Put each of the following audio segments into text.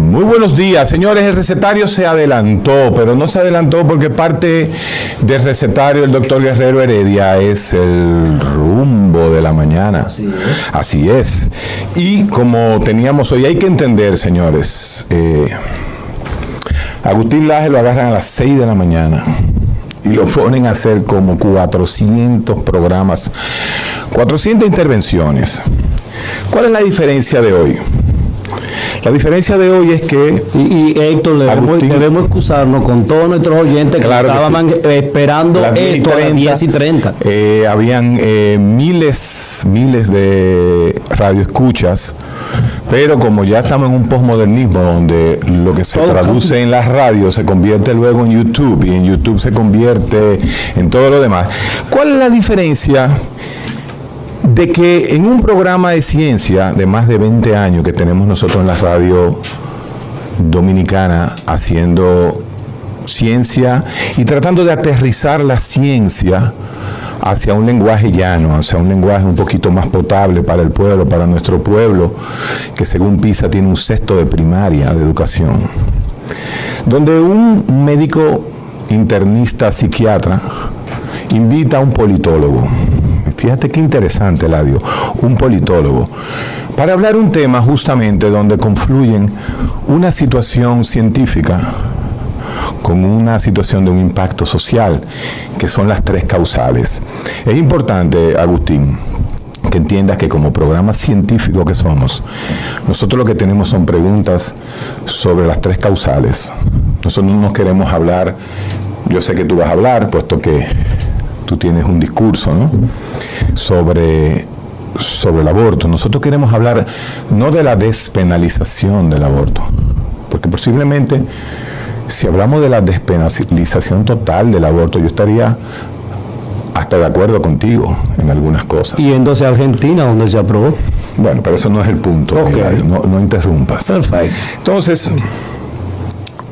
Muy buenos días, señores. El recetario se adelantó, pero no se adelantó porque parte del recetario del doctor Guerrero Heredia es el rumbo de la mañana. Así es. Y como teníamos hoy, hay que entender, señores, Agustín Laje lo agarran a las 6 de la mañana y lo ponen a hacer como 400 programas, 400 intervenciones. ¿Cuál es la diferencia de hoy? La diferencia de hoy es que... Y Héctor, debemos excusarnos con todos nuestros oyentes claro que estaban esperando esto a las 10:30. Habían miles de radioescuchas, pero como ya estamos en un posmodernismo donde lo que se traduce en las radios se convierte luego en YouTube y en YouTube se convierte en todo lo demás. ¿Cuál es la diferencia de que en un programa de ciencia de más de 20 años que tenemos nosotros en la radio dominicana haciendo ciencia y tratando de aterrizar la ciencia hacia un lenguaje llano, hacia un lenguaje un poquito más potable para el pueblo, para nuestro pueblo, que según PISA tiene un sexto de primaria de educación, donde un médico internista psiquiatra invita a un politólogo? Fíjate qué interesante, Eladio, un politólogo, para hablar un tema justamente donde confluyen una situación científica con una situación de un impacto social, que son las tres causales. Es importante, Agustín, que entiendas que como programa científico que somos, nosotros lo que tenemos son preguntas sobre las tres causales. Nosotros no nos queremos hablar, yo sé que tú vas a hablar, puesto que tú tienes un discurso, ¿no?, sobre el aborto. Nosotros queremos hablar no de la despenalización del aborto, porque posiblemente si hablamos de la despenalización total del aborto, yo estaría hasta de acuerdo contigo en algunas cosas. Y entonces Argentina, donde se aprobó. Bueno, pero eso no es el punto. Okay. No interrumpas. Perfecto. Entonces,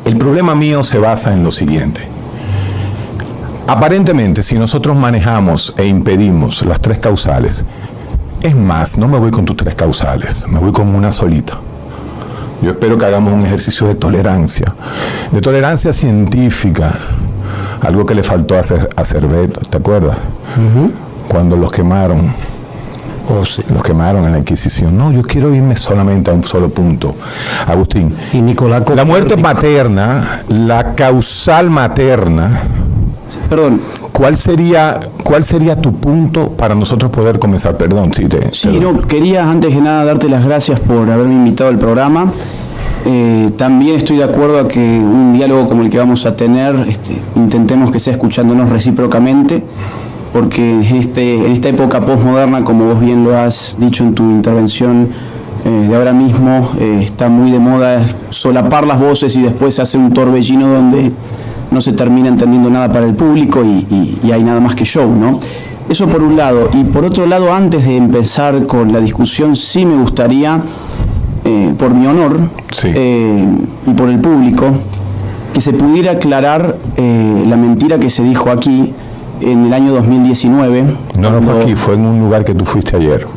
el problema mío se basa en lo siguiente. Aparentemente, si nosotros manejamos e impedimos las tres causales, es más, no me voy con tus tres causales, me voy con una solita. Yo espero que hagamos un ejercicio de tolerancia científica, algo que le faltó a Servet, ¿te acuerdas? Cuando los quemaron. Sí. Los quemaron en la Inquisición. No, yo quiero irme solamente a un solo punto, Agustín. Y Nicolás la muerte materna, la causal materna. Perdón. ¿Cuál sería tu punto para nosotros poder comenzar? Perdón, si te... Quería antes que nada darte las gracias por haberme invitado al programa. También estoy de acuerdo a que un diálogo como el que vamos a tener, intentemos que sea escuchándonos recíprocamente, porque en esta época postmoderna, como vos bien lo has dicho en tu intervención de ahora mismo, está muy de moda solapar las voces y después se hace un torbellino donde no se termina entendiendo nada para el público y hay nada más que show, ¿no? Eso por un lado. Y por otro lado, antes de empezar con la discusión, sí me gustaría, por mi honor, sí, y por el público, que se pudiera aclarar la mentira que se dijo aquí en el año 2019. No fue aquí, fue en un lugar que tú fuiste ayer.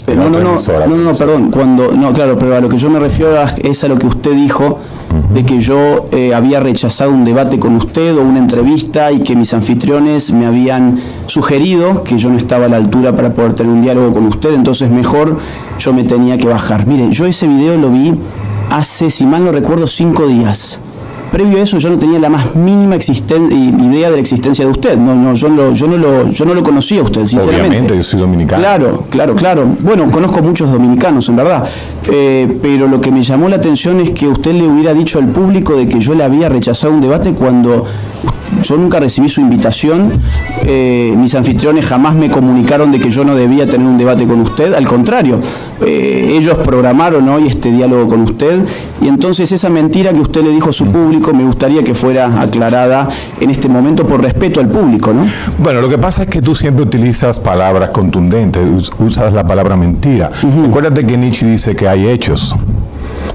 No, perdón. Claro, pero a lo que yo me refiero es a lo que usted dijo, de que yo había rechazado un debate con usted o una entrevista y que mis anfitriones me habían sugerido que yo no estaba a la altura para poder tener un diálogo con usted, entonces mejor yo me tenía que bajar. Mire, yo ese video lo vi hace, si mal no recuerdo, 5 días. Previo a eso yo no tenía la más mínima idea de la existencia de usted. Yo no lo conocía a usted, sinceramente. Obviamente, yo soy dominicano. Claro. Bueno, conozco muchos dominicanos, en verdad. Pero lo que me llamó la atención es que usted le hubiera dicho al público de que yo le había rechazado un debate cuando yo nunca recibí su invitación. Mis anfitriones jamás me comunicaron de que yo no debía tener un debate con usted. Al contrario, ellos programaron hoy este diálogo con usted. Y entonces esa mentira que usted le dijo a su público me gustaría que fuera aclarada en este momento por respeto al público, ¿no? Bueno, lo que pasa es que tú siempre utilizas palabras contundentes, usas la palabra mentira. Acuérdate que Nietzsche dice que hay hechos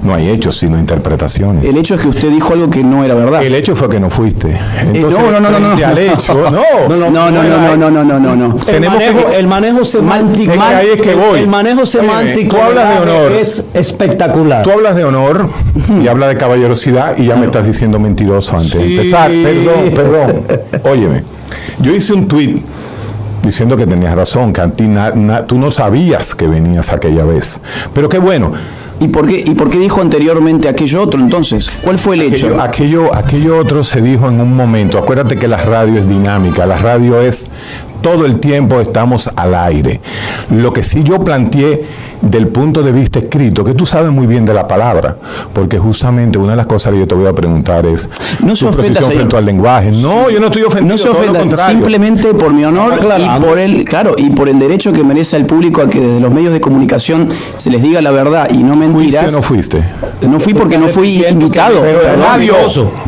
No hay hechos, sino interpretaciones. El hecho es que usted dijo algo que no era verdad. El hecho fue que no fuiste. Entonces, no. frente al hecho, No. El manejo semántico. Ahí es que voy. El manejo semántico. Tú hablas de honor. Es espectacular. Tú hablas de honor y hablas de caballerosidad y ya me estás diciendo mentiroso antes de empezar. Perdón. Óyeme, yo hice un tuit diciendo que tenías razón, que a ti tú no sabías que venías aquella vez. Pero qué bueno. ¿Y por qué dijo anteriormente aquello otro entonces? ¿Cuál fue el hecho? Aquello otro se dijo en un momento. Acuérdate que la radio es dinámica, la radio es todo el tiempo estamos al aire. Lo que sí yo planteé del punto de vista escrito, que tú sabes muy bien de la palabra, porque justamente una de las cosas que yo te voy a preguntar es no tu posición frente al lenguaje. No, yo no estoy ofendido. No se ofenda, simplemente por mi honor y por el derecho que merece al público a que desde los medios de comunicación se les diga la verdad y no mentiras. ¿Fuiste o no fuiste? No fui porque no fui invitado.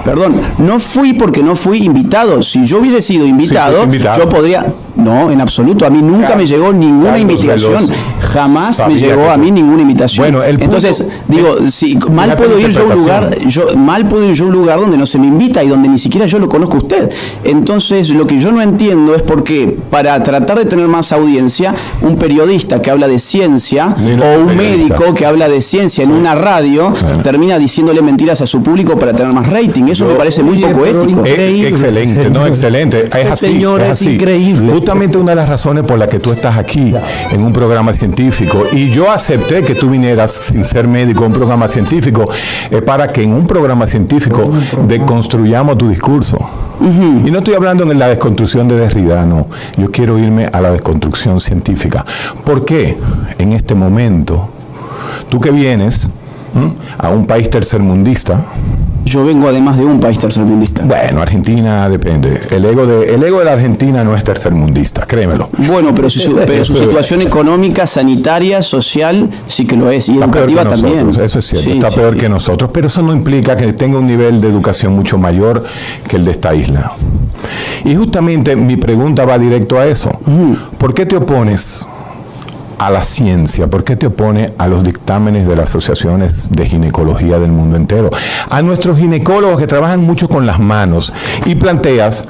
Perdón, no fui porque no fui invitado. Si yo hubiese sido invitado, yo podría... No, en absoluto. A mí nunca me llegó ninguna invitación. Jamás me llegó a mí ninguna invitación. Bueno, entonces, digo, si mal puedo ir yo a un lugar, donde no se me invita y donde ni siquiera yo lo conozco a usted. Entonces, lo que yo no entiendo es por qué, para tratar de tener más audiencia, un periodista que habla de ciencia o un médico que habla de ciencia en una radio termina diciéndole mentiras a su público para tener más rating. Eso me parece muy poco ético. Excelente, no, excelente. Es así. Señor, es increíble. Justamente una de las razones por las que tú estás aquí en un programa científico, y yo acepté que tú vinieras sin ser médico a un programa científico, para que en un programa científico deconstruyamos tu discurso. Y no estoy hablando en la desconstrucción de Derrida, no. Yo quiero irme a la desconstrucción científica. ¿Por qué en este momento, tú que vienes a un país tercermundista? Yo vengo además de un país tercermundista. Bueno, Argentina depende. El ego de la Argentina no es tercermundista, créemelo. Bueno, pero su situación económica, sanitaria, social, sí que lo es. Y educativa también. Eso es cierto, sí, está peor que nosotros. Pero eso no implica que tenga un nivel de educación mucho mayor que el de esta isla. Y justamente mi pregunta va directo a eso. ¿Por qué te opones a la ciencia? ¿Por qué te opone a los dictámenes de las asociaciones de ginecología del mundo entero? A nuestros ginecólogos que trabajan mucho con las manos, y planteas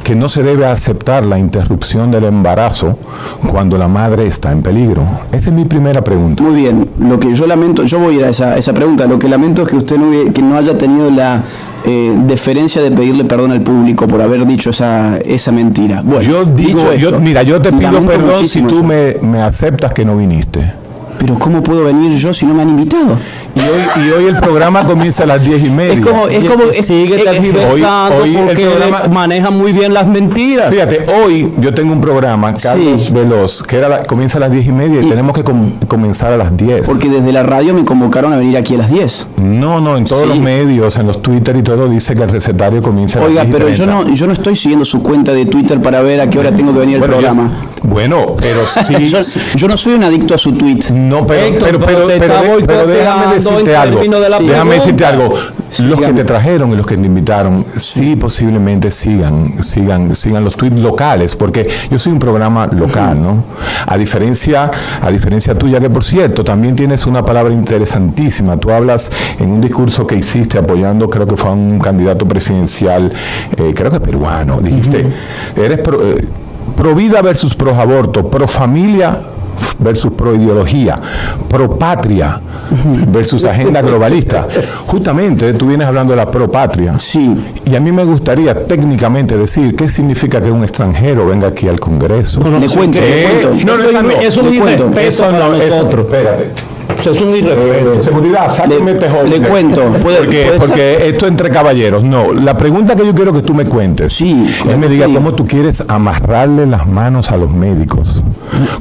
que no se debe aceptar la interrupción del embarazo cuando la madre está en peligro. Esa es mi primera pregunta. Muy bien, lo que yo lamento, yo voy a ir a esa pregunta, lo que lamento es que usted no haya tenido la deferencia de pedirle perdón al público por haber dicho esa mentira. Bueno, yo te pido perdón si tú me aceptas que no viniste. Pero ¿cómo puedo venir yo si no me han invitado? Y hoy el programa comienza a las 10:30. Sigue tergiversando porque maneja muy bien las mentiras. Fíjate, hoy yo tengo un programa, Carlos Veloz, que comienza a las 10:30 y tenemos que comenzar a las 10. Porque desde la radio me convocaron a venir aquí a las 10. No, en todos los medios, en los Twitter y todo, dice que el recetario comienza a las 10:30. Oiga, pero yo no estoy siguiendo su cuenta de Twitter para ver a qué hora tengo que venir al programa. Pero sí. yo no soy un adicto a su tweet. No, pero déjame decirte algo. Déjame decirte algo. Los que te trajeron y los que te invitaron, sí posiblemente sigan los tweets locales, porque yo soy un programa local, ¿no? A diferencia tuya, que por cierto, también tienes una palabra interesantísima. Tú hablas en un discurso que hiciste apoyando, creo que fue a un candidato presidencial, creo que peruano. Dijiste, eres pro vida versus pro aborto, pro familia versus pro ideología, pro patria versus agenda globalista. Justamente tú vienes hablando de la pro patria. Sí. Y a mí me gustaría técnicamente decir qué significa que un extranjero venga aquí al Congreso. Le cuento. Eso es irrespeto para nosotros. Espérate. Es un irrespeto. Seguridad, sáqueme este joven. Le cuento. Porque esto entre caballeros. No, la pregunta que yo quiero que tú me cuentes es me diga cómo tú quieres amarrarle las manos a los médicos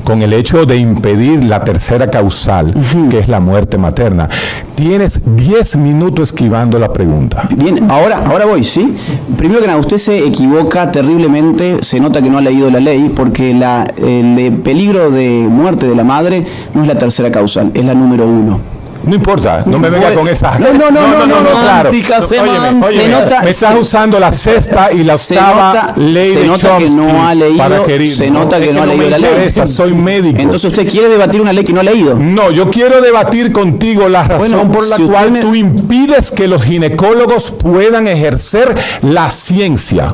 con el hecho de impedir la tercera causal, que es la muerte materna. Tienes 10 minutos esquivando la pregunta. Bien, ahora voy, ¿sí? Primero que nada, usted se equivoca terriblemente, se nota que no ha leído la ley, porque el peligro de muerte de la madre no es la tercera causal, es la número 1. No importa, no me venga con esa. No, claro. Óyeme, se nota, me estás usando la sexta y la octava ley de Chomsky que no ha leído, para querir. se nota que no ha leído la ley. Soy médico. Entonces usted quiere debatir una ley que no ha leído. No, yo quiero debatir contigo la razón por la cual tú impides que los ginecólogos puedan ejercer la ciencia.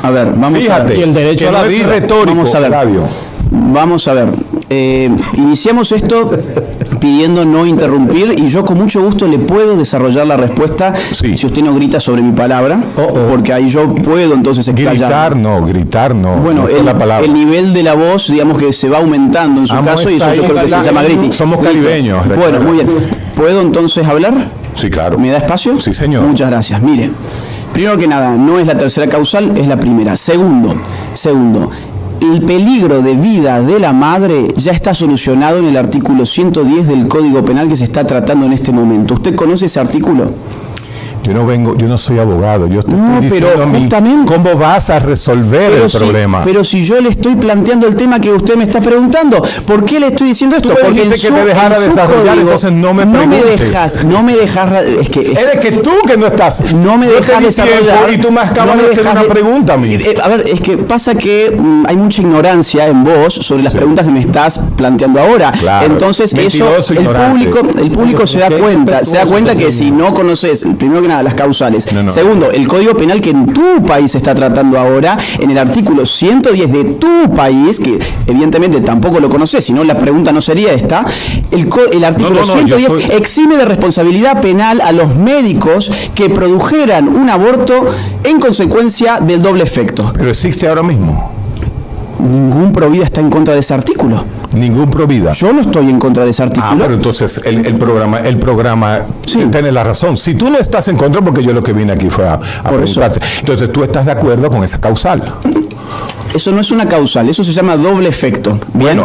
A ver, vamos a ver. Y el derecho a la vida. Retórico, vamos a ver. Flavio. Vamos a ver. Iniciamos esto pidiendo no interrumpir y yo con mucho gusto le puedo desarrollar la respuesta si usted no grita sobre mi palabra, porque ahí yo puedo entonces explayar. Gritar no. Bueno, el nivel de la voz, digamos que se va aumentando en su caso y eso yo creo que se llama griting. Somos caribeños. Bueno, muy bien. ¿Puedo entonces hablar? Sí, claro. ¿Me da espacio? Sí, señor. Muchas gracias. Miren, primero que nada, no es la tercera causal, es la primera. Segundo, el peligro de vida de la madre ya está solucionado en el artículo 110 del Código Penal que se está tratando en este momento. ¿Usted conoce ese artículo? Yo no soy abogado, yo estoy pero justamente, ¿cómo vas a resolver el problema? Pero si yo le estoy planteando el tema que usted me está preguntando, ¿por qué le estoy diciendo esto? Porque dijiste que te dejara desarrollar, entonces no me preguntes. No me dejas, eres que tú que no estás. No me dejas desarrollar. Y tú me acabas de hacer una pregunta a mí. A ver, es que pasa que hay mucha ignorancia en vos sobre las preguntas que me estás planteando ahora. Claro, entonces eso, el público se da cuenta que si no conoces, primero que nada, las causales. Segundo, el Código Penal que en tu país se está tratando ahora, en el artículo 110 de tu país, que evidentemente tampoco lo conoces, si no la pregunta no sería esta, el artículo 110 exime de responsabilidad penal a los médicos que produjeran un aborto en consecuencia del doble efecto. Pero existe ahora mismo. Ningún provida está en contra de ese artículo. Ningún provida. Yo no estoy en contra de ese artículo. Pero entonces el programa tiene la razón. Si tú no estás en contra, porque yo lo que vine aquí fue a preguntarse. Entonces tú estás de acuerdo con esa causal. Eso no es una causal, eso se llama doble efecto. Bueno,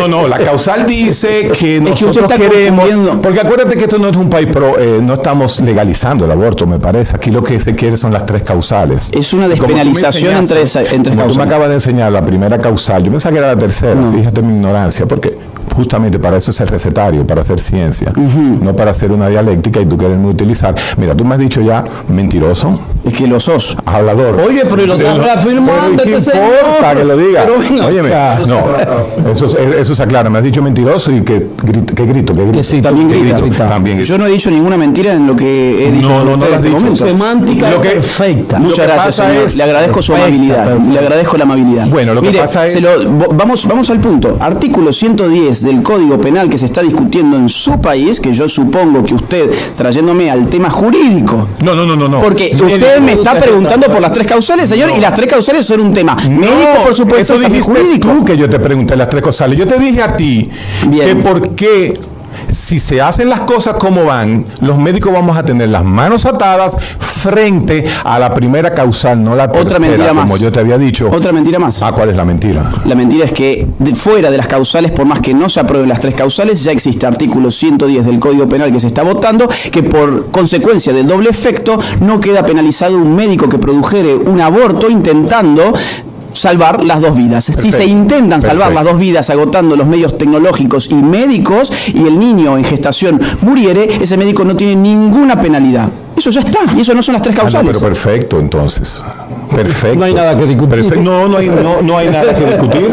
no. La causal dice que nosotros queremos. Porque acuérdate que esto no es un país no estamos legalizando el aborto, me parece. Aquí lo que se quiere son las tres causales. Es una despenalización entre causales. Tú me acabas de enseñar la primera causal. Yo pensaba que era la tercera. Fíjate mi ignorancia, porque justamente para eso es el recetario, para hacer ciencia, no para hacer una dialéctica y tú quererme utilizar. Mira, tú me has dicho ya mentiroso. Es que lo sos. Hablador. Oye, pero lo estás reafirmando. ¿Qué importa que lo diga? Óyeme, eso se aclara. Me has dicho mentiroso y que grito. Que sí, también grita. También. Yo no he dicho ninguna mentira en lo que he dicho. No lo has dicho. Semántica perfecta. Muchas gracias, señor. Le agradezco su amabilidad. Le agradezco la amabilidad. Bueno, lo que pasa es... Vamos al punto. Artículo 110 del Código Penal que se está discutiendo en su país, que yo supongo que usted, trayéndome al tema jurídico... No. Porque usted me está preguntando por las tres causales, señor, y las tres causales son un tema médico, por supuesto, eso dijiste jurídico. Tú que yo te pregunté las tres causales. Yo te dije a ti que por qué... Si se hacen las cosas como van, los médicos vamos a tener las manos atadas frente a la primera causal, no la tercera, otra mentira más. Como yo te había dicho. Otra mentira más. ¿Cuál es la mentira? La mentira es que fuera de las causales, por más que no se aprueben las tres causales, ya existe artículo 110 del Código Penal que se está votando, que por consecuencia del doble efecto no queda penalizado un médico que produjere un aborto intentando salvar las dos vidas. Si se intentan salvar las dos vidas agotando los medios tecnológicos y médicos y el niño en gestación muriere, ese médico no tiene ninguna penalidad. Eso ya está, y eso no son las tres causales. Pero perfecto, entonces. Perfecto. No hay nada que discutir. No hay nada que discutir.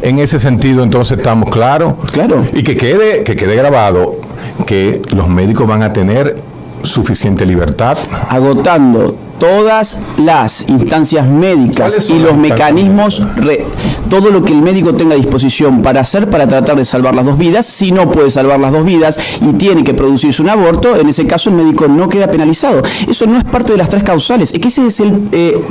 En ese sentido, entonces estamos claros. Claro. Y que quede grabado que los médicos van a tener suficiente libertad. Agotando todas las instancias médicas y los mecanismos, todo lo que el médico tenga a disposición para hacer, para tratar de salvar las dos vidas. Si no puede salvar las dos vidas y tiene que producirse un aborto, en ese caso el médico no queda penalizado. Eso no es parte de las tres causales. Es que ese es el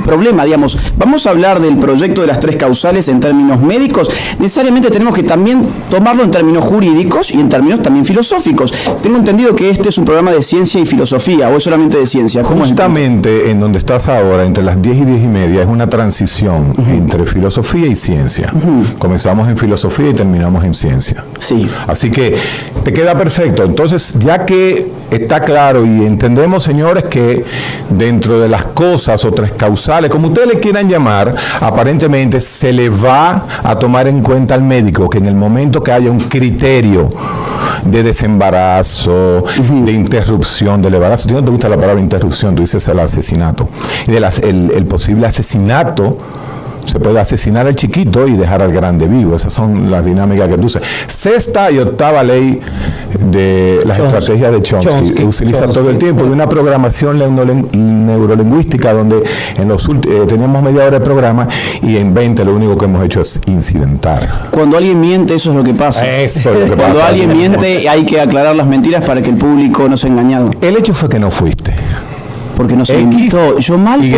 problema, digamos. Vamos a hablar del proyecto de las tres causales en términos médicos. Necesariamente tenemos que también tomarlo en términos jurídicos y en términos también filosóficos. Tengo entendido que este es un programa de ciencia y filosofía, o es solamente de ciencia. Justamente en donde estás ahora, entre las 10 y 10 y media, es una transición entre filosofía y ciencia. Comenzamos en filosofía y terminamos en ciencia. Sí. Así que te queda perfecto. Entonces, ya que está claro y entendemos, señores, que dentro de las cosas o tres causales, como ustedes le quieran llamar, aparentemente se le va a tomar en cuenta al médico que en el momento que haya un criterio de desembarazo, de interrupción del embarazo, a ti no te gusta la palabra interrupción, tú dices el asesinato, y el posible asesinato, se puede asesinar al chiquito y dejar al grande vivo. Esas son las dinámicas que tú usas. Sexta y octava ley de las estrategias de Chomsky, que utiliza todo el tiempo, de una programación neurolingüística donde teníamos media hora de programa y en 20 lo único que hemos hecho es incidentar. Cuando alguien miente, eso es lo que pasa. Eso es lo que Cuando pasa. alguien miente, hay que aclarar las mentiras para que el público no sea engañado. El hecho fue que no fuiste. Porque no se X, invitó. Yo mal Y,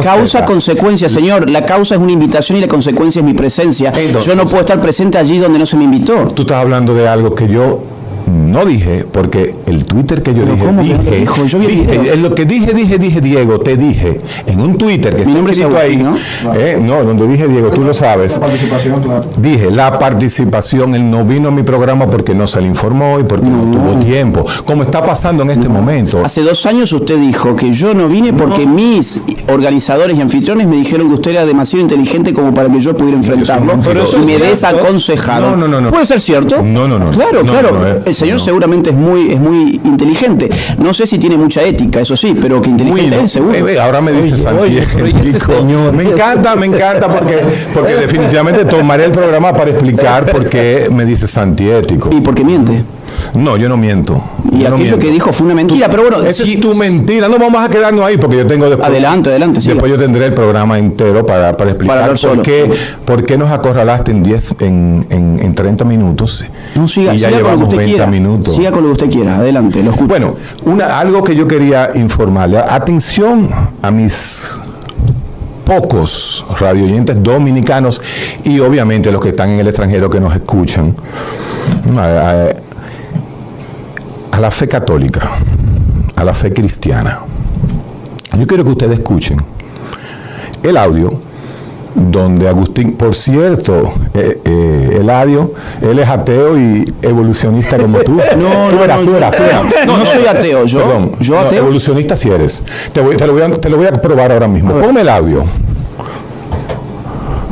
causa, Z. consecuencia, señor. La causa es una invitación y la consecuencia es mi presencia. Entonces, yo no puedo estar presente allí donde no se me invitó. Tú estás hablando de algo que yo no dije, porque el Twitter que yo ¿Pero dije, cómo que no lo dijo? Yo vi el video. en lo que dije, Diego, te dije, en un Twitter que Mi está nombre es escrito ahí, Agustín, no, donde dije Diego, tú lo sabes, participación, claro. dije, la participación, él no vino a mi programa porque no se le informó y porque no tuvo tiempo, como está pasando en este momento. Hace 2 años usted dijo que yo no vine porque mis organizadores y anfitriones me dijeron que usted era demasiado inteligente como para que yo pudiera enfrentarlo y me desaconsejaron. No. ¿Puede ser cierto? No. Claro. No, El señor no. seguramente es muy inteligente. No sé si tiene mucha ética, eso sí, pero que inteligente es, seguro. Ahora me dice Santiago. Me encanta porque definitivamente tomaré el programa para explicar por qué me dice santiético. ¿Y por qué miente? No, yo no miento. Y Yo no aquello miento. que dijo fue una mentira, pero bueno, Esa sí, es tu mentira. No vamos a quedarnos ahí porque yo tengo después. Adelante, siga. Después yo tendré el programa entero para explicar hablar solo. por qué nos acorralaste en 30 minutos. No, siga y ya con lo que llevamos usted 20 quiera. minutos. Siga con lo que usted quiera. Adelante, lo escucho. Bueno, algo que yo quería informarle. Atención a mis pocos radioyentes dominicanos y obviamente los que están en el extranjero que nos escuchan. A la fe católica, a la fe cristiana. Yo quiero que ustedes escuchen el audio donde Agustín, por cierto, Eladio, él es ateo y evolucionista como tú. Tú eras. No soy ateo, yo ateo. Evolucionista sí eres. Te lo voy a probar ahora mismo. Ponme el audio.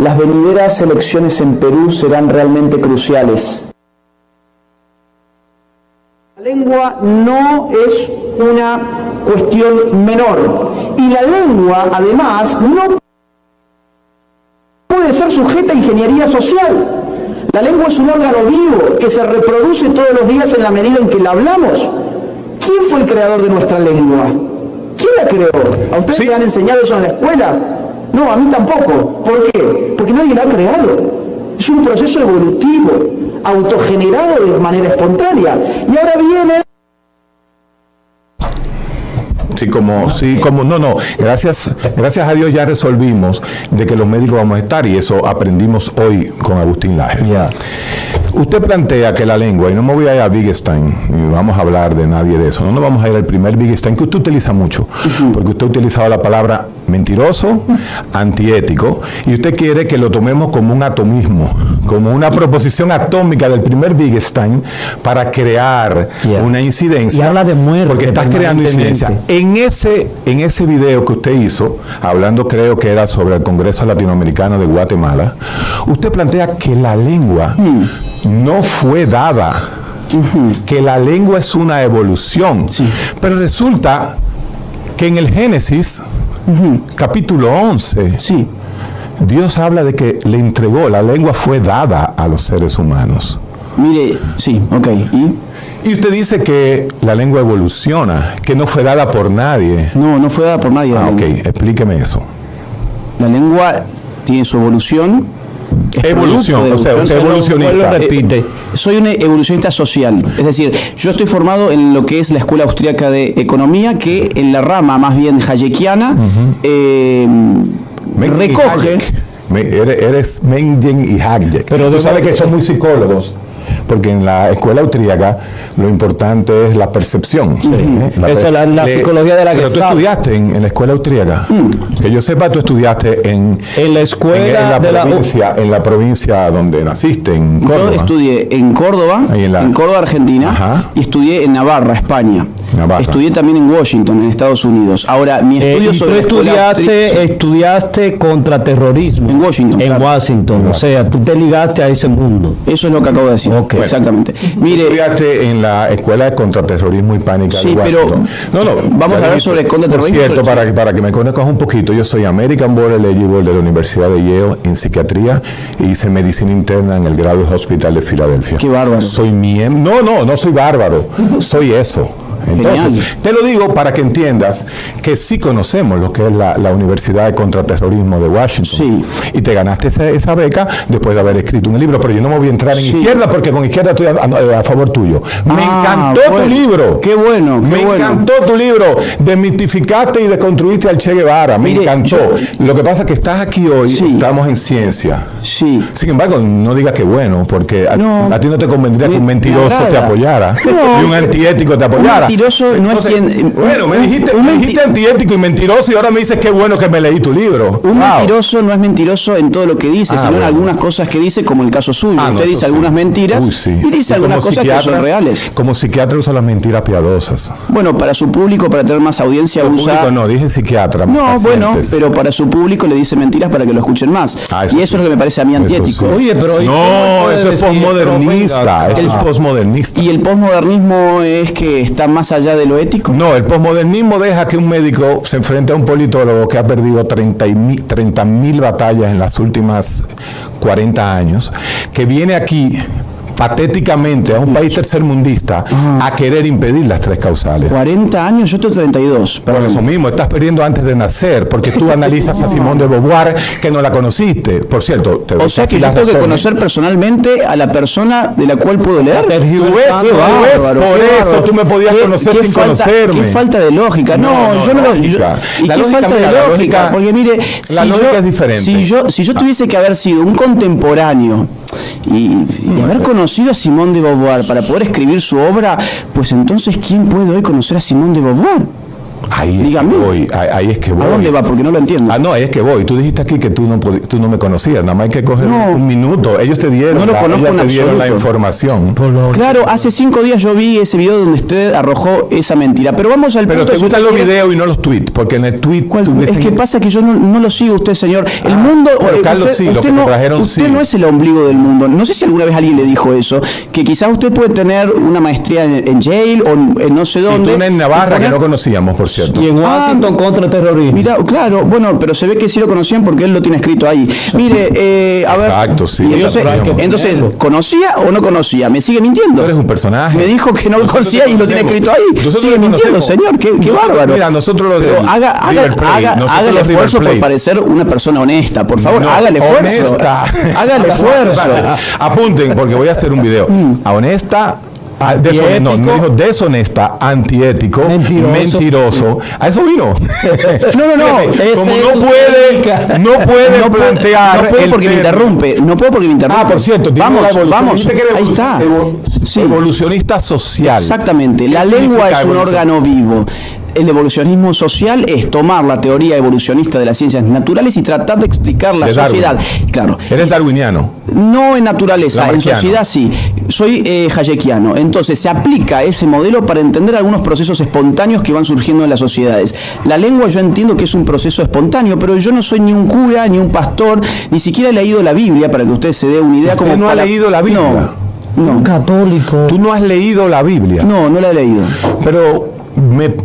Las venideras elecciones en Perú serán realmente cruciales. La lengua no es una cuestión menor y la lengua además no puede ser sujeta a ingeniería social. La lengua es un órgano vivo que se reproduce todos los días en la medida en que la hablamos. ¿Quién fue el creador de nuestra lengua? ¿Quién la creó? ¿A ustedes Sí. le han enseñado eso en la escuela? No, a mí tampoco. ¿Por qué? Porque nadie la ha creado. Es un proceso evolutivo, autogenerado de manera espontánea. Y ahora viene... Gracias a Dios ya resolvimos de que los médicos vamos a estar y eso aprendimos hoy con Agustín Laje. Usted plantea que la lengua, y no me voy a ir a Wittgenstein, y vamos a hablar de nadie de eso, no nos vamos a ir al primer Wittgenstein que usted utiliza mucho, porque usted ha utilizado la palabra mentiroso, antiético, y usted quiere que lo tomemos como un atomismo, como una proposición atómica del primer Wittgenstein para crear una incidencia. Y habla de muerte. Porque estás creando incidencia. En ese video que usted hizo, hablando creo que era sobre el Congreso Latinoamericano de Guatemala, usted plantea que la lengua no fue dada, que la lengua es una evolución. Pero resulta que en el Génesis, capítulo 11, Dios habla de que le entregó, la lengua fue dada a los seres humanos. Mire, Y usted dice que la lengua evoluciona, que no fue dada por nadie. No fue dada por nadie. Explíqueme eso. La lengua tiene su evolución. Evolución, o sea, usted es evolucionista. Repite. Soy un evolucionista social, es decir, yo estoy formado en lo que es la Escuela Austríaca de Economía, que en la rama más bien hayekiana recoge... Eres Mengen y Hayek. Pero tú sabes que son muy psicólogos. porque en la escuela austríaca lo importante es la percepción. Esa es la psicología de la Pero tú Gestalt. estudiaste en la escuela austríaca. Que yo sepa, tú estudiaste en la escuela en la provincia donde naciste, en Córdoba. Yo estudié en Córdoba, Ahí en Córdoba, Argentina, Ajá. y estudié en Navarra, España. Navarra. Estudié también en Washington, en Estados Unidos. Ahora, mi estudio y sobre tú la escuela estudiaste contraterrorismo. En Washington, En claro. Washington. O sea, tú te ligaste a ese mundo. Eso es lo que acabo de decir. Ok. Exactamente. Mire, Estudiaste en la Escuela de Contraterrorismo y Pánica Sí, de Washington. pero vamos a hablar sobre contraterrorismo. Por cierto, para que me conozcas un poquito, yo soy American Board Eligible de la Universidad de Yale en psiquiatría e hice medicina interna en el Graduate Hospital de Filadelfia. Qué bárbaro. Soy miembro. No soy bárbaro. Soy eso. Entonces, Genial. te lo digo para que entiendas que sí conocemos lo que es la Universidad de Contraterrorismo de Washington. Sí. Y te ganaste esa beca después de haber escrito un libro, pero yo no me voy a entrar en Sí. izquierda porque con izquierda estoy a favor tuyo. Me encantó bueno. tu libro. Qué bueno, qué Me bueno. encantó tu libro. Desmitificaste y desconstruiste al Che Guevara. Me Mire, encantó. Lo que pasa es que estás aquí hoy, Sí. estamos en ciencia. sí. Sin embargo, no digas que bueno, porque No. a ti no te convendría que un Me mentiroso te agrada. apoyara No. y un antiético te apoyara. Un mentiroso no es quien- Bueno, me dijiste antiético y mentiroso y ahora me dices qué bueno que me leí tu libro. Un Wow. mentiroso no es mentiroso en todo lo que dice, Ah, sino bueno. en algunas cosas que dice, como el caso suyo. Ah, no, Usted eso dice sí. algunas mentiras Uy, sí. y dice Y algunas como cosas que psiquiatra- son reales. Como psiquiatra usa las mentiras piadosas. Bueno, para su público, para tener más audiencia, usa... Público no, dije psiquiatra. No, bueno, pacientes. pero para su público le dice mentiras para que lo escuchen más. Ah, y eso sí. es lo que me parece a mí Eso antiético. sí. Oye, pero ¿y cómo No, puede eso es decir? posmodernista. Pero venga, Eso es ah. posmodernista. ¿Y el posmodernismo es que está más allá de lo ético? No, el posmodernismo deja que un médico se enfrente a un politólogo que ha perdido 30.000 batallas en las últimas 40 años, que viene aquí patéticamente a un país tercermundista a querer impedir las tres causales. 40 años, yo estoy 32. Por eso mismo, estás perdiendo antes de nacer, porque tú analizas a Simone de Beauvoir, que no la conociste. Por cierto, te doy O sea casi que yo las tengo que razones. conocer personalmente a la persona de la cual puedo leer. Tú ves, Qué bárbaro, por qué eso bárbaro. tú me podías Qué- conocer qué sin falta, conocerme. Qué falta de lógica. No, yo no lo. lógica. Y La qué lógica, falta mira, de la lógica. lógica- Porque mire, la lógica es diferente. Si yo tuviese que haber sido un contemporáneo y haber conocido a Simone de Beauvoir para poder escribir su obra, pues entonces, ¿quién puede hoy conocer a Simone de Beauvoir? Ahí Dígame. es que voy, ahí es que voy. ¿A dónde va? Porque no lo entiendo. Ah, no, ahí es que voy. Tú dijiste aquí que tú no me conocías, nada más hay que coger No. un minuto. Ellos te dieron, No lo conozco ellos en te dieron la absoluto. información. Claro, hace 5 días yo vi ese video donde usted arrojó esa mentira. Pero vamos al Pero punto. te si gustan usted los quiere- videos y no los tweets, porque en el tweet ¿Cuál? tú ves Es que en- pasa que yo no lo sigo usted, señor. El mundo... pero Carlos sí, lo que te trajeron usted sí. no es el ombligo del mundo. No sé si alguna vez alguien le dijo eso, que quizás usted puede tener una maestría en Yale o en no sé y dónde. tú en Navarra, y que poner- no conocíamos, por cierto. Y en Washington contra terrorismo. Mira, claro, bueno, pero se ve que sí lo conocían porque él lo tiene escrito ahí. Mire, a ver... Exacto, sí, y lo entonces, conocíamos. ¿conocía o no conocía? ¿Me sigue mintiendo? Tú eres un personaje. Me dijo que no lo Nosotros conocía te y lo tiene conocemos. escrito ahí. Nosotros Sigue te mintiendo, conocemos. señor, qué bárbaro. Mira, nosotros los Pero del haga River Plate, nosotros el los River esfuerzo por Plate. parecer una persona honesta. Por favor, No, haga el esfuerzo. honesta. Haga el esfuerzo. Apunten, porque voy a hacer un video. A honesta. No, me dijo deshonesta, antiético, mentiroso. A eso vino. No. Como Ese no es puede, no puede plantear. No puedo el porque me tema. interrumpe. No puedo porque me interrumpe. Ah, por cierto, vamos, vamos. Dijiste que era Ahí está. Sí. Evolucionista social. Exactamente. La ¿Qué lengua significa es un evolución? órgano vivo. El evolucionismo social es tomar la teoría evolucionista de las ciencias naturales y tratar de explicar la De Darwin. sociedad. Claro. Eres darwiniano. No en naturaleza, en Lamarckiano. sociedad sí. Soy hayekiano. Entonces se aplica ese modelo para entender algunos procesos espontáneos que van surgiendo en las sociedades. La lengua yo entiendo que es un proceso espontáneo, pero yo no soy ni un cura, ni un pastor, ni siquiera he leído la Biblia para que usted se dé una idea. ¿Usted como no ha para- leído la Biblia? No, Católico. Tú no has leído la Biblia. no la he leído. Pero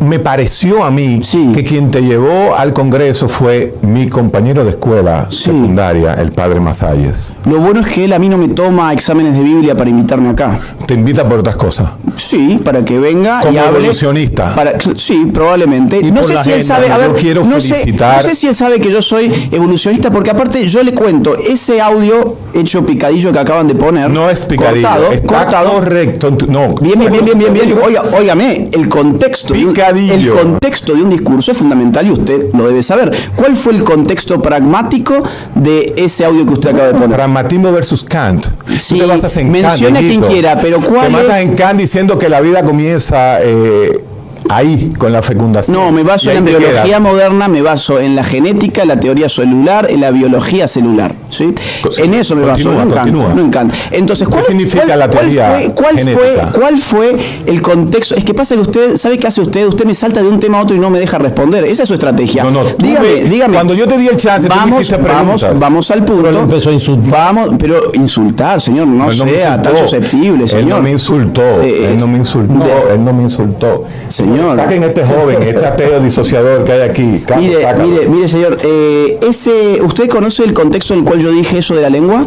me pareció a mí Sí. que quien te llevó al Congreso fue mi compañero de escuela Sí. secundaria, el padre Masalles. Lo bueno es que él a mí no me toma exámenes de Biblia para invitarme acá. Te invita por otras cosas. Sí, para que venga Como y hable. evolucionista. Sí, probablemente. Y No por sé la si él agenda, sabe. A yo ver, quiero no sé felicitar. si él sabe que yo soy evolucionista, porque aparte yo le cuento, ese audio hecho picadillo que acaban de poner. No es picadillo. Cortado, está cortado. correcto. No. Bien. Óigame, el contexto contexto Picadillo. el contexto de un discurso es fundamental y usted lo debe saber. ¿Cuál fue el contexto pragmático de ese audio que usted acaba de poner? Pragmatismo versus Kant. Sí, Tú te basas en mencione Kant, a quien hijito. quiera, pero ¿cuál te matas es? en Kant diciendo que la vida comienza ahí, con la fecundación. No, me baso Y ahí en la te biología quedas. moderna, me baso en la genética, la teoría celular, en la biología celular, ¿sí? En eso me baso, no en Kant. Entonces, ¿qué significa la teoría genética? ¿Cuál fue el contexto? Es que pasa que usted, ¿sabe qué hace usted? Usted me salta de un tema a otro y no me deja responder. Esa es su estrategia. No, dígame. Cuando yo te di el chance, tú me hiciste preguntas. Vamos al punto. Pero empezó a insultar. Pero insultar, señor, no sea tan susceptible, señor. Él no me insultó, él no me insultó. Señor. Saquen este joven, este ateo disociador que hay aquí. Mire, señor, ¿usted conoce el contexto en el cual yo dije eso de la lengua?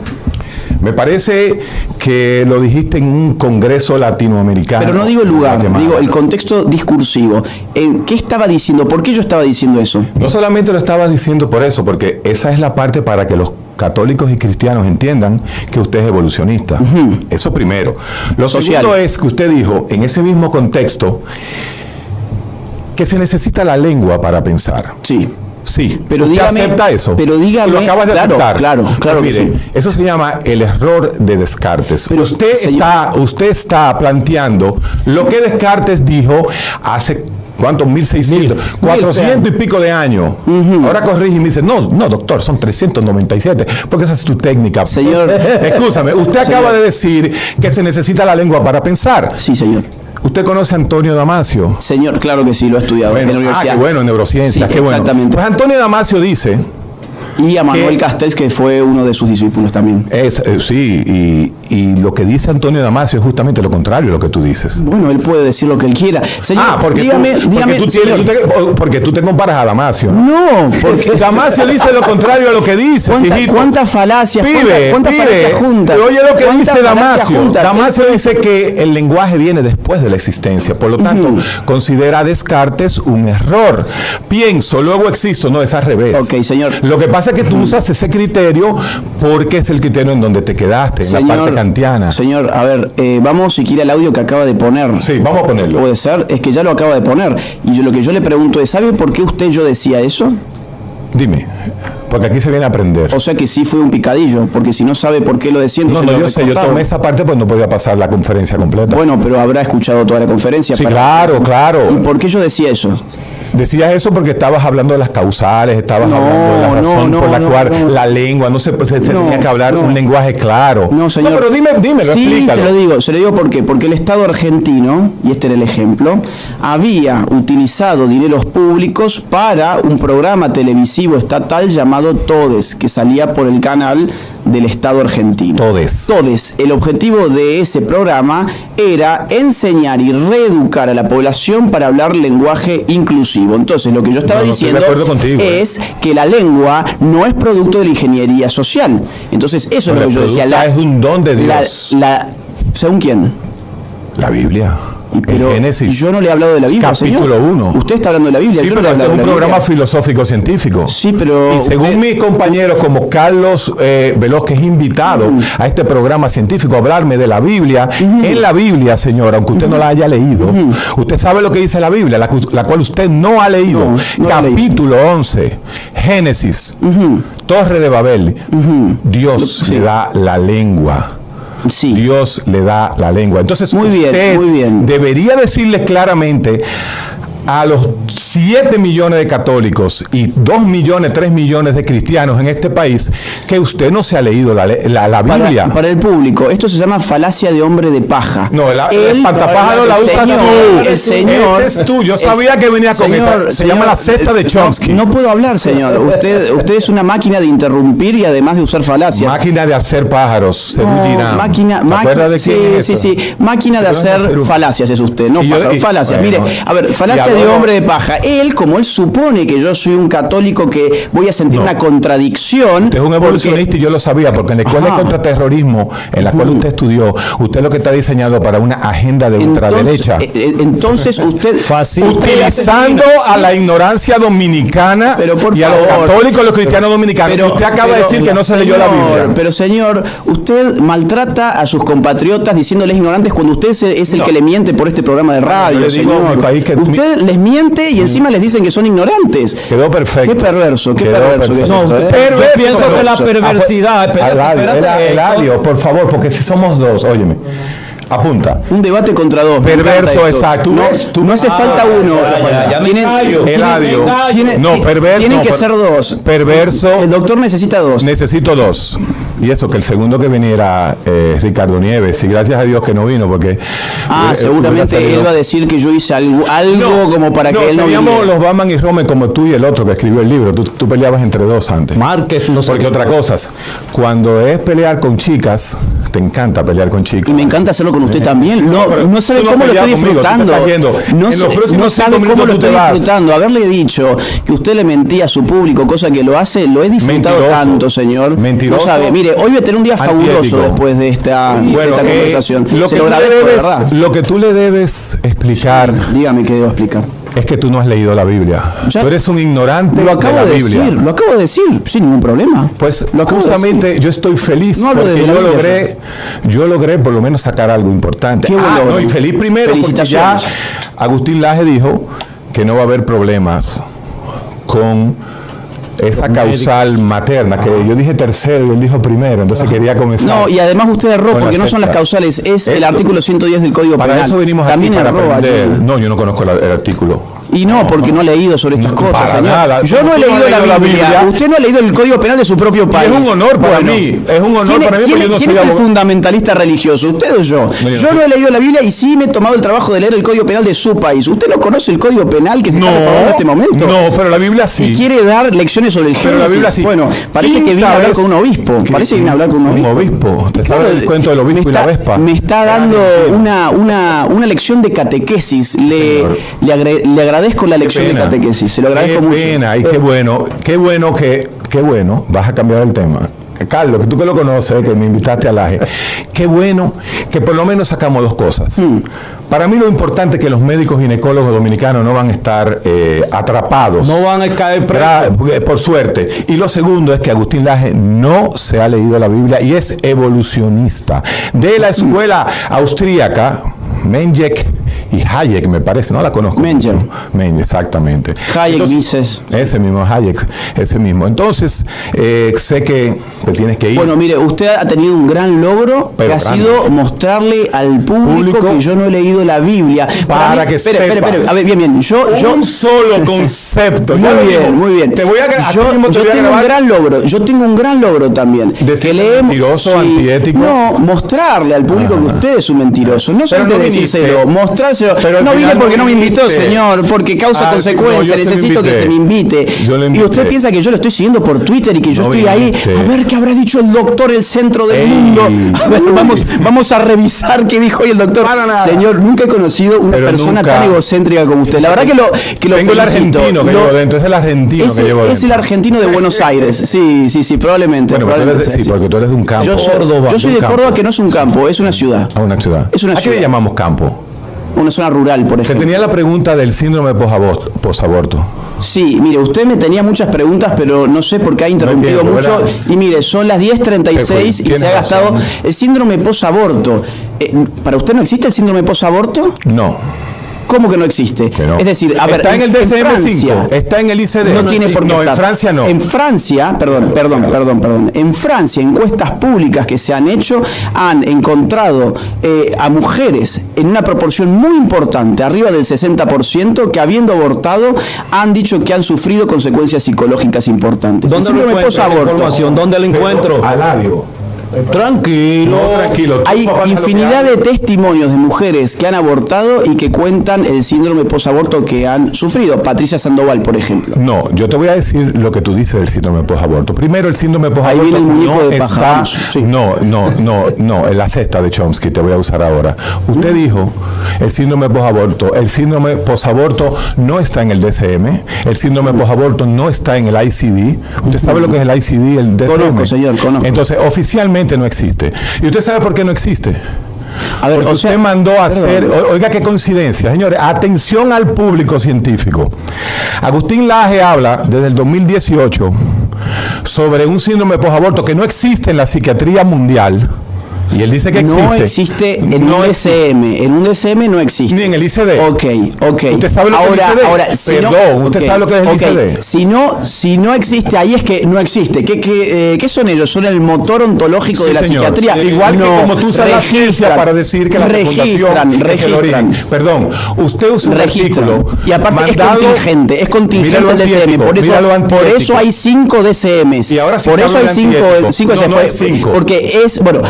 Me parece que lo dijiste en un congreso latinoamericano. Pero no digo el lugar, digo el contexto discursivo. ¿Qué estaba diciendo? ¿Por qué yo estaba diciendo eso? No solamente lo estabas diciendo por eso, porque esa es la parte para que los católicos y cristianos entiendan que usted es evolucionista. Eso primero. Lo segundo es que usted dijo, en ese mismo contexto, que se necesita la lengua para pensar. Sí. Sí, pero ¿usted dígame, acepta eso? Pero dígame, lo acabas de aceptar. Claro pues mire, que sí. Eso se llama el error de Descartes. Pero usted está planteando lo que Descartes dijo hace ¿cuántos? 1600, 400 y pico de años. Ahora corrige y me dice, no, doctor, son 397, porque esa es tu técnica. Señor. Escúchame, usted acaba de decir que se necesita la lengua para pensar. Sí, señor. ¿Usted conoce a Antonio Damasio? Señor, claro que sí, lo he estudiado en la universidad. Qué bueno, en neurociencias, sí, qué bueno. Exactamente. Pues Antonio Damasio dice... Y a Manuel Castells, que fue uno de sus discípulos también. Sí, y lo que dice Antonio Damasio es justamente lo contrario a lo que tú dices. Bueno, él puede decir lo que él quiera. Señor, porque tú te comparas a Damasio. No, porque Damasio dice lo contrario a lo que dice. ¿Cuántas falacias? ¿Cuántas falacias juntas? Oye lo que dice Damasio. Damasio dice que el lenguaje viene después de la existencia. Por lo tanto, considera a Descartes un error. Pienso, luego existo. No, es al revés. Ok, señor. Lo que pasa es que tú usas ese criterio porque es el criterio en donde te quedaste, en la parte kantiana. Señor, a ver, vamos si quiere al audio que acaba de poner. Sí, vamos a ponerlo. Puede ser, es que ya lo acaba de poner. Y lo que yo le pregunto es, ¿sabe por qué yo decía eso? Dime, porque aquí se viene a aprender. O sea que sí fue un picadillo, porque si no sabe por qué lo decía... No, yo sé, yo tomé esa parte, pues no podía pasar la conferencia completa. Bueno, pero habrá escuchado toda la conferencia. Sí, claro. ¿Y por qué yo decía eso? Decías eso porque estabas hablando de las causales, estabas hablando de la razón por la cual la lengua, se tenía que hablar un lenguaje claro. No, señor. No, pero dímelo, sí, explícalo. Se lo digo ¿por qué? Porque el Estado argentino, y este era el ejemplo, había utilizado dineros públicos para un programa televisivo estatal llamado Todes, que salía por el canal del Estado argentino. Todes. El objetivo de ese programa era enseñar y reeducar a la población para hablar lenguaje inclusivo. Entonces, lo que yo estaba diciendo es que la lengua no es producto de la ingeniería social. Entonces, eso es lo que yo decía. Es un don de Dios. ¿Según quién? La Biblia. Pero Génesis, yo no le he hablado de la Biblia, capítulo 1. Usted está hablando de la Biblia. Sí, yo pero no este es un programa filosófico-científico. Sí, pero... Y según mis compañeros como Carlos Veloz, que es invitado a este programa científico a hablarme de la Biblia, en la Biblia, señora, aunque usted no la haya leído, usted sabe lo que dice la Biblia, la cual usted no ha leído. No capítulo 11, Génesis, Torre de Babel, Dios le da la lengua. Sí. Dios le da la lengua. Entonces, muy bien. Debería decirle claramente a los 7 millones de católicos y 2 millones, 3 millones de cristianos en este país que usted no se ha leído la Biblia. Para el público, esto se llama falacia de hombre de paja. No, el espantapájaro la usa tú. El señor. Ese es tú. Yo sabía que venía con esa. Se llama la secta de Chomsky. No puedo hablar, señor. Usted es una máquina de interrumpir y además de usar falacias. Máquina de hacer pájaros, según dirán. Sí. Máquina de hacer falacias es usted. No, falacias. Mire, a ver, falacia de hombre de paja. Él, como él supone que yo soy un católico que voy a sentir una contradicción. Usted es un evolucionista y yo lo sabía, porque en la escuela de contraterrorismo, en la cual usted estudió, usted lo que está diseñado para una agenda de ultraderecha. Entonces usted... utilizando a la ignorancia dominicana y a los católicos y los cristianos dominicanos. Usted acaba de decir que no se leyó la Biblia. Pero señor, usted maltrata a sus compatriotas diciéndoles ignorantes cuando usted es el que le miente por este programa de radio. Yo le digo a mi país que usted les miente y encima les dicen que son ignorantes. Quedó perfecto. Qué perverso, qué perverso. Pero yo pienso que la perversidad... Eladio, por favor, porque si somos dos, óyeme. Apunta. Un debate contra dos. Perverso, exacto. No hace falta uno. Eladio. Perverso. Tienen que ser dos. Perverso. El doctor necesita dos. Necesito dos. Y eso, que el segundo que viniera Ricardo Nieves. Y gracias a Dios que no vino, porque... seguramente él va a decir que yo hice algo como para que él no viniera. Seríamos los Batman y Rome como tú y el otro que escribió el libro. Tú peleabas entre dos antes. Márquez, no sé. Porque otra cosa, cuando es pelear con chicas, te encanta pelear con chicas. Y me encanta hacerlo con usted también. No sabe cómo lo estoy disfrutando. No sabe cómo lo estoy disfrutando. Haberle dicho que usted le mentía a su público, cosa que lo hace, lo he disfrutado tanto, señor. Mentiroso. No sabe. Mire, hoy voy a tener un día fabuloso después de esta conversación. Lo que tú le debes explicar. Sí, dígame qué debo explicar. Es que tú no has leído la Biblia. Tú eres un ignorante de la Biblia. Lo acabo de decir, sin ningún problema. Pues justamente yo estoy feliz porque yo logré por lo menos sacar algo importante. Y feliz primero porque ya Agustín Laje dijo que no va a haber problemas con esa causal materna, que yo dije tercero y él dijo primero, entonces quería comenzar. No, y además usted erró, porque no son las causales, es el artículo 110 del Código Penal. Para eso venimos aquí, para aprender. No, yo no conozco el artículo. Y no, porque no ha leído sobre estas cosas, señor. Nada. Yo no he leído la Biblia. Usted no ha leído el Código Penal de su propio país. Es un honor para mí. Es un honor para mí porque yo no soy abogado. ¿Quién es el fundamentalista religioso? ¿Usted o yo? Yo no he leído la Biblia y sí me he tomado el trabajo de leer el Código Penal de su país. ¿Usted no conoce el Código Penal que se está reformando en este momento? No, pero la Biblia sí. Y quiere dar lecciones sobre el género. Sí. Bueno, parece que viene a hablar con un obispo. Parece que viene a hablar con un obispo. ¿Te sabes el cuento del obispo y la vespa? Me está dando una lección de catequesis. Le agradezco la lección de catequesis. Se lo agradezco mucho. Qué pena, y qué bueno, vas a cambiar el tema. Carlos, que tú que lo conoces, que me invitaste al AGE, qué bueno que por lo menos sacamos dos cosas. Para mí lo importante es que los médicos ginecólogos dominicanos no van a estar atrapados. No van a caer presos. Por suerte. Y lo segundo es que Agustín Laje no se ha leído la Biblia y es evolucionista. De la escuela austríaca, Menjek y Hayek, me parece, no la conozco. Menjek, exactamente. Hayek dices. Ese mismo, Hayek, ese mismo. Entonces, sé que te tienes que ir. Bueno, mire, usted ha tenido un gran logro, que ha sido mostrarle al público que yo no he leído la Biblia. Para que sepa. Espere, a ver, bien. Un solo concepto. Muy bien. Te voy a yo tengo un gran logro. Yo tengo un gran logro también. Que leemos. Mentiroso, antiético. No, mostrarle al público que usted es un mentiroso. No solamente decírselo, mostrárselo. No vine porque no me invitó, señor, porque causa consecuencia. Necesito que se me invite. Y usted piensa que yo lo estoy siguiendo por Twitter y que yo estoy ahí. A ver qué habrá dicho el doctor, el centro del mundo. A ver, vamos a revisar qué dijo hoy el doctor. Señor, nunca he conocido una persona tan egocéntrica como usted. La verdad que lo tengo el argentino que llevo dentro. Es el argentino que llevo dentro. Es el argentino de Buenos Aires. Sí, probablemente. Bueno, porque tú eres de un campo. Yo soy de Córdoba, que no es un campo, es una ciudad. Una ciudad. ¿A qué le llamamos campo? Una zona rural, por ejemplo. Te tenía la pregunta del síndrome posaborto. Sí, mire, usted me tenía muchas preguntas, pero no sé por qué ha interrumpido mucho. ¿Verdad? Y mire, son las 10:36 y se ha gastado el síndrome posaborto. ¿Para usted no existe el síndrome posaborto? No. ¿Cómo que no existe? No. Es decir, a ver, está en el DSM-5, está en el ICD. No tiene por qué estar. En Francia no. En Francia, perdón. En Francia, encuestas públicas que se han hecho han encontrado a mujeres en una proporción muy importante, arriba del 60%, que habiendo abortado han dicho que han sufrido consecuencias psicológicas importantes. ¿Dónde lo encuentro? ¿Dónde lo encuentro? Aladio. Tranquilo. No, tranquilo. Hay infinidad de testimonios de mujeres que han abortado y que cuentan el síndrome posaborto que han sufrido. Patricia Sandoval, por ejemplo. No, yo te voy a decir lo que tú dices del síndrome posaborto. Primero, el síndrome posaborto Ahí viene el muñeco no de está... paja. Sí. No, en la cesta de Chomsky te voy a usar ahora. Usted dijo el síndrome posaborto. El síndrome posaborto no está en el DSM. El síndrome posaborto no está en el ICD. ¿Usted sabe lo que es el ICD, el DSM? Conozco, señor, conozco. Entonces, oficialmente no existe. ¿Y usted sabe por qué no existe? A ver, Porque usted mandó a hacer, oiga qué coincidencia, señores, atención al público científico. Agustín Laje habla desde el 2018 sobre un síndrome posaborto que no existe en la psiquiatría mundial. Y él dice que existe. No existe en un DSM. En un DSM no existe. Ni en el ICD. Ok. ¿Usted sabe lo que es el ICD? Ahora, si Perdón, no, ¿usted sabe lo que es el ICD? Si no existe, ahí es que no existe. ¿Qué son ellos? ¿Son el motor ontológico Sí, de la señor. psiquiatría? Igual No, que como tú usas la ciencia para decir que la fecundación es el origen. Perdón, usted usa un artículo y aparte mandado, es contingente míralo el DSM. antiético, Por eso hay 5 DSMs. Y ahora sí por te eso hablo hay de 5 antiético. No, es 5. Porque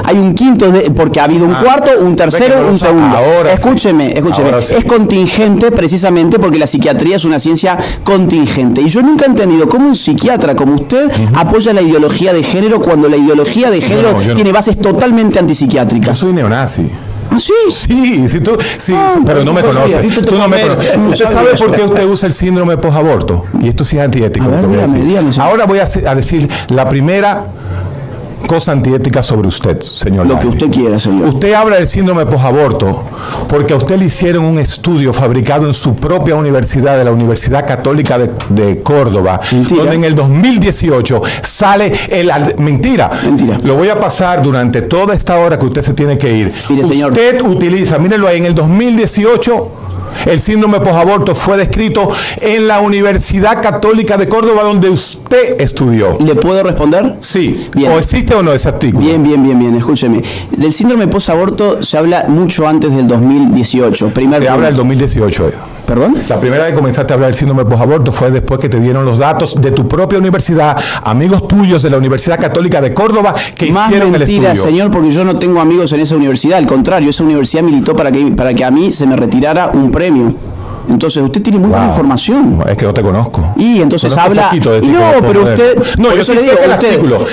hay un quinto, porque ha habido un cuarto, un tercero, un segundo. Ahora Escúcheme. Ahora sí. Es contingente precisamente porque la psiquiatría es una ciencia contingente. Y yo nunca he entendido cómo un psiquiatra como usted apoya la ideología de género cuando la ideología de género tiene bases totalmente antipsiquiátricas. Yo soy neonazi. ¿Ah, sí? Sí, pero no me conoces. Tú no me conoces. ¿Usted sabe por qué usted usa el síndrome posaborto? Y esto sí es antiético. A ver, lo que voy a decir. dígame, señor. Ahora voy a decir la primera cosa antiética sobre usted, señor. Lo que usted quiera, señor. Usted habla del síndrome posaborto porque a usted le hicieron un estudio fabricado en su propia universidad, de la Universidad Católica de Córdoba, Mentira. donde en el 2018 sale Mentira. Lo voy a pasar durante toda esta hora que usted se tiene que ir. Mire, señor. Usted utiliza, mírenlo ahí, en el 2018... El síndrome posaborto fue descrito en la Universidad Católica de Córdoba, donde usted estudió. ¿Le puedo responder? Sí. Bien. ¿O existe o no ese artículo? Bien. Escúcheme. Del síndrome posaborto se habla mucho antes del 2018. Se habla del 2018. ¿Perdón? La primera vez que comenzaste a hablar del síndrome posaborto fue después que te dieron los datos de tu propia universidad, amigos tuyos de la Universidad Católica de Córdoba que Más hicieron mentira, el estudio. señor, porque yo no tengo amigos en esa universidad. Al contrario, esa universidad militó para que a mí se me retirara un premio. Entonces, usted tiene muy buena información. Es que no te conozco. Y entonces Conozco habla. poquito de ti, No, como pero poder. usted. No, por yo eso sí le sé digo, que el usted artículo.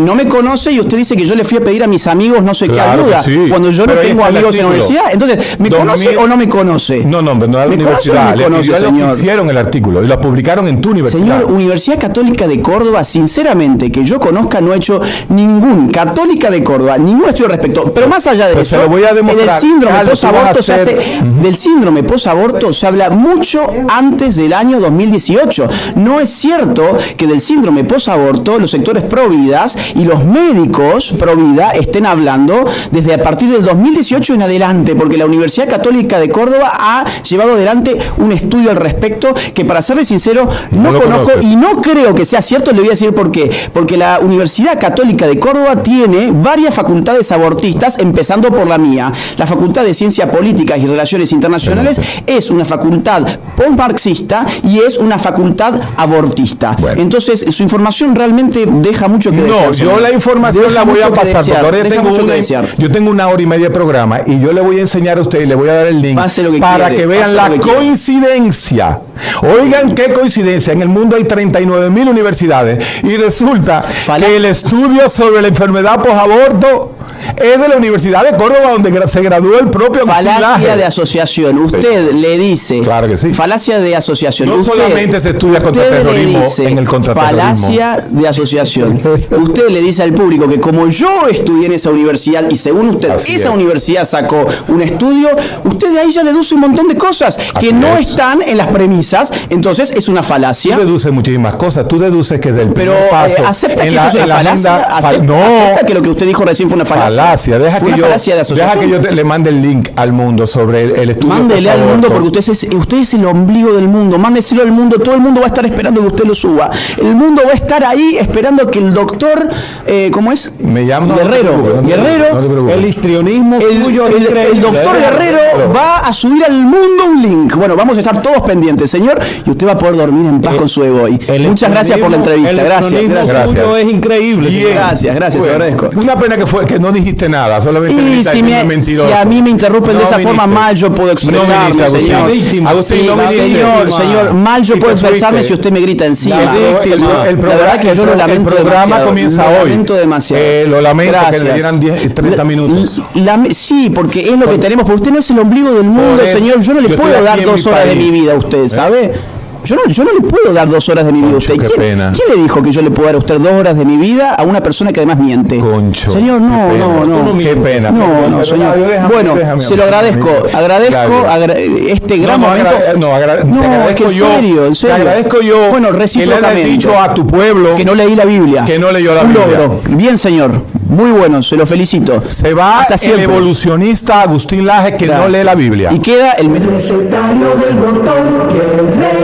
no me conoce y usted dice que yo le fui a pedir a mis amigos no sé Claro qué ayuda. que sí, Cuando yo no pero ahí tengo está el amigos en la artículo. universidad. Entonces, ¿me conoce o no me conoce? No, pero no es la ¿Me conoce o no universidad. me conoce, Le señor? hicieron el artículo y lo publicaron en tu universidad. Señor, Universidad Católica de Córdoba, sinceramente, que yo conozca, no he hecho ningún Católica de Córdoba, ningún estudio al respecto. Pero más allá de Pues eso, se lo voy a demostrar. del síndrome Carlos, posaborto tú vas a hacer- del síndrome posaborto se habla mucho antes del año 2018. No es cierto que del síndrome posaborto los sectores providas y los médicos provida estén hablando desde a partir del 2018 en adelante, porque la Universidad Católica de Córdoba ha llevado adelante un estudio al respecto que, para serle sincero, No no lo conozco conoces. y no creo que sea cierto. Le voy a decir por qué. Porque la Universidad Católica de Córdoba tiene varias facultades abortistas, empezando por la mía. La Facultad de Ciencias Políticas y Relaciones Internacionales es una facultad postmarxista y es una facultad abortista. Bueno. Entonces, su información realmente deja muja que desear. No, señor. yo la información Deja la voy a mucho que pasar, desear, porque ahora deja mucho que desear. yo tengo 1 hora y media de programa y yo le voy a enseñar a usted y le voy a dar el link Pase lo que para quiere, que vean pase la lo que quiere. coincidencia. Oigan qué coincidencia. En el mundo hay 39.000 universidades y resulta que el estudio sobre la enfermedad posaborto es de la Universidad de Córdoba, donde se graduó el propio Agustín Falacia Laje. de asociación. Usted le dice. Claro que sí. Falacia de asociación. No solamente se estudia usted contraterrorismo le dice en el contraterrorismo. Falacia de asociación. Usted le dice al público que como yo estudié en esa universidad y según usted Así esa es. universidad sacó un estudio, usted de ahí ya deduce un montón de cosas que Así no es. están en las premisas. Entonces es una falacia. Tú deduces muchísimas cosas. Tú deduces que del Pero primer paso acepta que en eso es una la falacia. agenda- Acepta, no. acepta que lo que usted dijo recién fue una falacia. falacia. Deja Fue que una yo, falacia de asociación. deja que yo le mande el link al mundo sobre el estudio. Mándele al mundo post-aborto. porque usted es el ombligo del mundo. Mándeselo al mundo. Todo el mundo va a estar esperando que usted lo suba. El mundo va a estar ahí esperando que el doctor, ¿cómo es? Me llama Guerrero. Guerrero. El histrionismo suyo es El increíble. doctor Guerrero va a subir al mundo un link. Bueno, vamos a estar todos pendientes, señor, y usted va a poder dormir en paz con su ego hoy. Muchas gracias por la entrevista. El Gracias. electronismo suyo es increíble. Bien. Gracias, Bueno, agradezco. una pena que no dijiste nada, solamente Y viniste a si, decirme si mentiroso. a mí me interrumpen de esa forma, mal yo puedo expresarme, viniste, señor. Agustín. Agustín, Sí, no viniste. señor, mal yo Y puedo te expresarme fuiste. si usted me grita encima. El La verdad que yo lo lamento el programa demasiado. comienza Lo hoy. lamento demasiado. Lo lamento Gracias. que le dieran 30 minutos. Sí, porque es lo que tenemos. Porque usted no es el ombligo del mundo, Joder, señor. Yo no le yo puedo estoy dar aquí en 2 mi horas de país. mi vida a usted, ¿sabe? Yo no le puedo dar 2 horas de mi vida a usted. Concho, qué pena. ¿Quién le dijo que yo le puedo dar a usted 2 horas de mi vida a una persona que además miente? Concho, Señor, qué no, pena. no. Qué pena. No, señor. Bueno, se lo agradezco. Agradezco este gran momento. No, es que en yo, serio, en serio. Te agradezco yo Bueno, que le recíprocamente. hayas dicho a tu pueblo Que no leí la Biblia. que no leyó la Un Biblia. logro. Bien, señor. Muy bueno, se lo felicito. Se va Hasta el siempre. evolucionista Agustín Laje que no Gracias. lee la Biblia. Y queda el Recetario del doctor Guerrero.